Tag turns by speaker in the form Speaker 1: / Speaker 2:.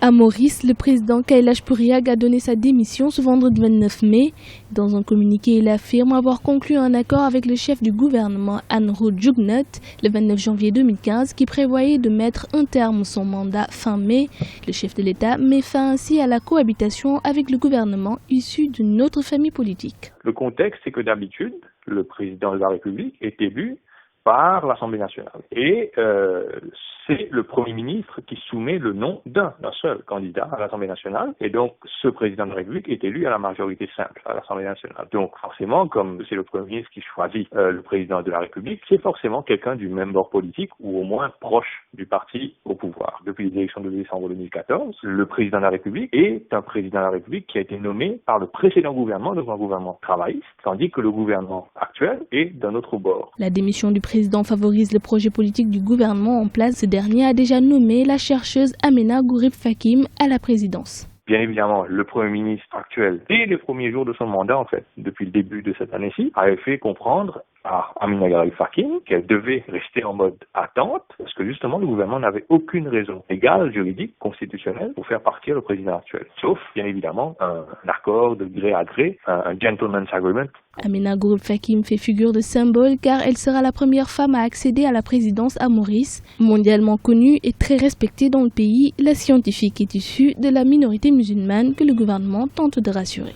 Speaker 1: À Maurice, le président Kailash Pouriag a donné sa démission ce vendredi 29 mai. Dans un communiqué, il affirme avoir conclu un accord avec le chef du gouvernement Anro Jugnot le 29 janvier 2015 qui prévoyait de mettre un terme à son mandat fin mai. Le chef de l'État met fin ainsi à la cohabitation avec le gouvernement issu d'une autre famille politique.
Speaker 2: Le contexte, c'est que d'habitude, le président de la République est élu par l'Assemblée nationale. Et c'est le Premier ministre qui soumet le nom d'un seul candidat à l'Assemblée nationale. Et donc, ce président de la République est élu à la majorité simple à l'Assemblée nationale. Donc, forcément, comme c'est le Premier ministre qui choisit le président de la République, c'est forcément quelqu'un du même bord politique ou au moins proche du parti au pouvoir. Depuis les élections de décembre 2014, le président de la République est un président de la République qui a été nommé par le précédent gouvernement, donc un gouvernement travailliste, tandis que le gouvernement actuel est d'un autre bord.
Speaker 1: La démission du président favorise le projet politique du gouvernement en place. Ce dernier a déjà nommé la chercheuse Amina Gurib Fakim à la présidence.
Speaker 2: Bien évidemment, le Premier ministre actuel, dès les premiers jours de son mandat, en fait, depuis le début de cette année-ci, avait fait comprendre à Amina Gurib Fakim qu'elle devait rester en mode attente parce que justement le gouvernement n'avait aucune raison légale, juridique, constitutionnelle pour faire partir le président actuel. Sauf, bien évidemment, un accord de gré à gré, un gentleman's agreement.
Speaker 1: Amina Gurib Fakim fait figure de symbole car elle sera la première femme à accéder à la présidence à Maurice. Mondialement connue et très respectée dans le pays, la scientifique est issue de la minorité musulmane que le gouvernement tente de rassurer.